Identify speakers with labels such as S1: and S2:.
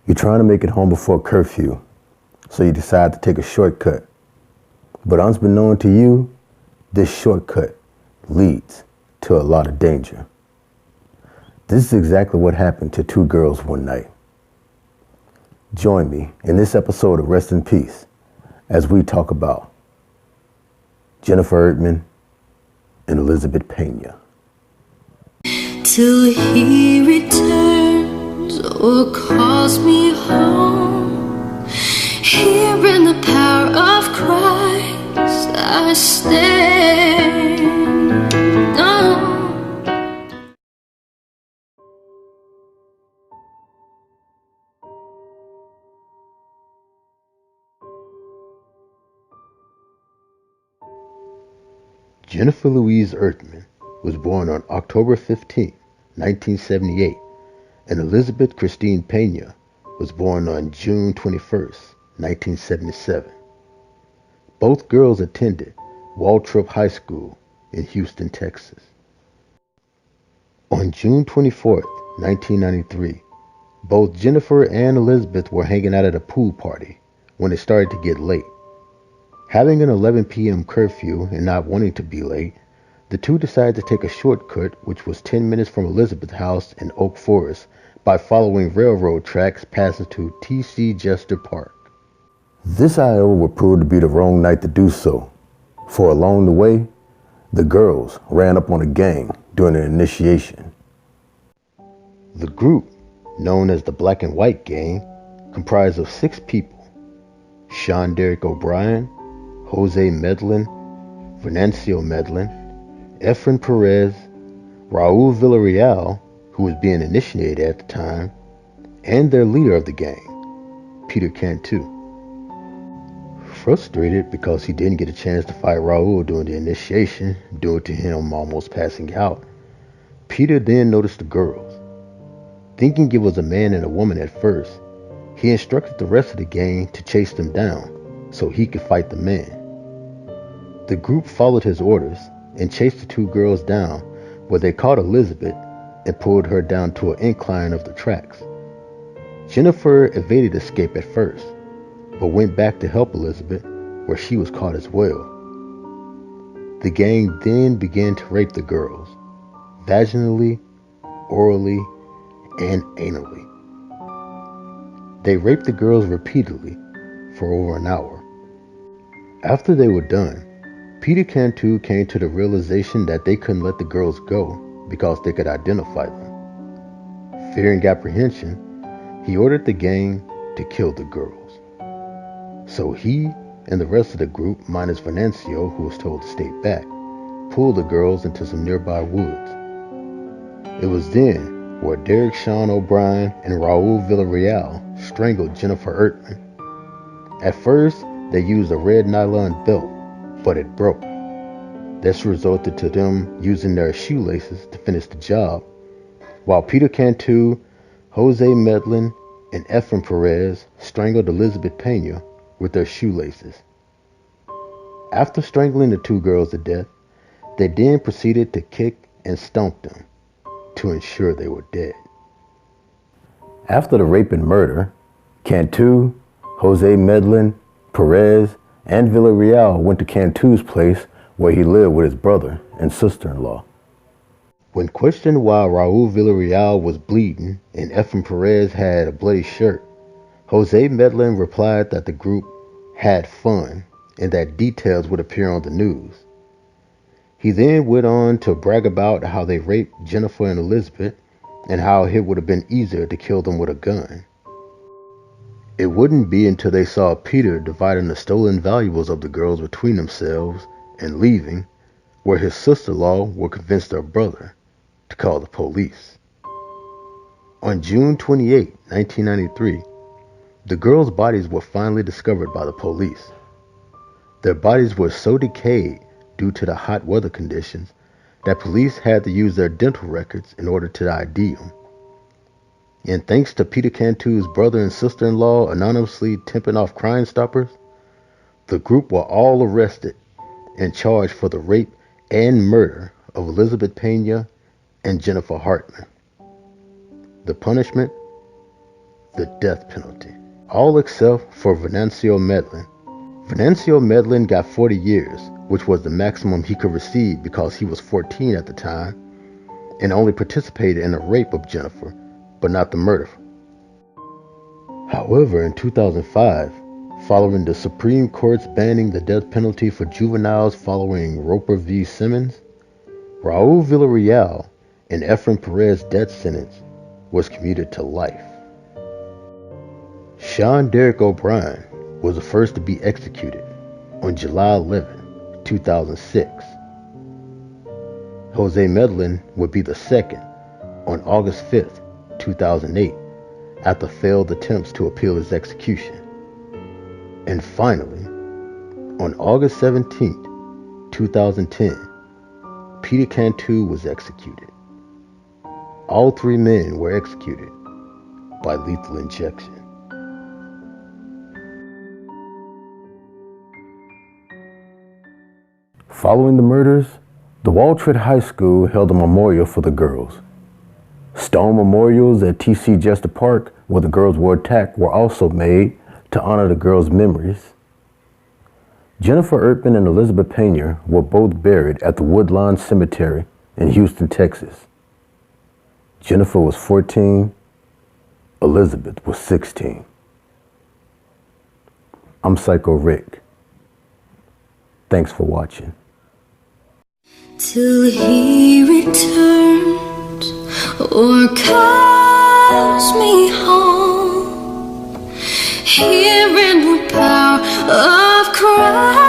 S1: You're trying to make it home before curfew, so you decide to take a shortcut. But unbeknown to you, this shortcut leads to a lot of danger. This is exactly what happened to two girls one night. Join me in this episode of Rest in Peace as we talk about Jennifer Ertman and Elizabeth Peña.
S2: Till he returns or calls me home, here in the power of Christ I stand.
S1: Jennifer Louise Ertman was born on October 15, 1978, and Elizabeth Christine Peña was born on June 21, 1977. Both girls attended Waltrip High School in Houston, Texas. On June 24, 1993, both Jennifer and Elizabeth were hanging out at a pool party when it started to get late. Having an 11 p.m. curfew and not wanting to be late, the two decided to take a shortcut, which was 10 minutes from Elizabeth's house in Oak Forest, by following railroad tracks passing to T.C. Jester Park. This, however, would prove to be the wrong night to do so, for along the way, the girls ran up on a gang during an initiation. The group, known as the Black and White Gang, comprised of 6 people: Sean Derrick O'Brien, Jose Medlin, Venancio Medlin, Efren Perez, Raul Villarreal, who was being initiated at the time, and their leader of the gang, Peter Cantu. Frustrated because he didn't get a chance to fight Raul during the initiation, due to him almost passing out, Peter then noticed the girls. Thinking it was a man and a woman at first, he instructed the rest of the gang to chase them down so he could fight the man. The group followed his orders and chased the two girls down, where they caught Elizabeth and pulled her down to an incline of the tracks. Jennifer evaded escape at first, but went back to help Elizabeth, where she was caught as well. The gang then began to rape the girls, vaginally, orally, and anally. They raped the girls repeatedly for over an hour. After they were done, Peter Cantu came to the realization that they couldn't let the girls go because they could identify them. Fearing apprehension, he ordered the gang to kill the girls. So he and the rest of the group, minus Venancio, who was told to stay back, pulled the girls into some nearby woods. It was then where Derrick Sean O'Brien and Raul Villarreal strangled Jennifer Ertman. At first, they used a red nylon belt, but it broke. This resulted to them using their shoelaces to finish the job, while Peter Cantu, Jose Medlin, and Efren Perez strangled Elizabeth Peña with their shoelaces. After strangling the two girls to death, they then proceeded to kick and stomp them to ensure they were dead. After the rape and murder, Cantu, Jose Medlin, Perez, and Villarreal went to Cantu's place where he lived with his brother and sister-in-law. When questioned why Raul Villarreal was bleeding and Efren Perez had a bloody shirt, Jose Medlin replied that the group had fun and that details would appear on the news. He then went on to brag about how they raped Jennifer and Elizabeth and how it would have been easier to kill them with a gun. It wouldn't be until they saw Peter dividing the stolen valuables of the girls between themselves and leaving, where his sister-in-law would convince their brother to call the police. On June 28, 1993, the girls' bodies were finally discovered by the police. Their bodies were so decayed due to the hot weather conditions that police had to use their dental records in order to ID them. And thanks to Peter Cantu's brother and sister-in-law anonymously tipping off Crime Stoppers, the group were all arrested and charged for the rape and murder of Elizabeth Peña and Jennifer Ertman. The punishment? the death penalty. All except for Venancio Medlin. Venancio Medlin got 40 years, which was the maximum he could receive because he was 14 at the time and only participated in the rape of Jennifer, but not the murder. However, in 2005, following the Supreme Court's banning the death penalty for juveniles following Roper v. Simmons, Raul Villarreal and Efrain Perez's death sentence was commuted to life. Sean Derrick O'Brien was the first to be executed on July 11, 2006. Jose Medlin would be the second on August 5, 2008, after failed attempts to appeal his execution. And finally, on August 17, 2010, Peter Cantu was executed. All three men were executed by lethal injection. Following the murders, the Waltrip High School held a memorial for the girls. Stone memorials at T.C. Jester Park, where the girls were attacked, were also made to honor the girls' memories. Jennifer Ertman and Elizabeth Peña were both buried at the Woodlawn Cemetery in Houston, Texas. Jennifer was 14, Elizabeth was 16. I'm Psycho Rick. Thanks for watching.
S2: Till he returns or calls me home, here in the power of Christ.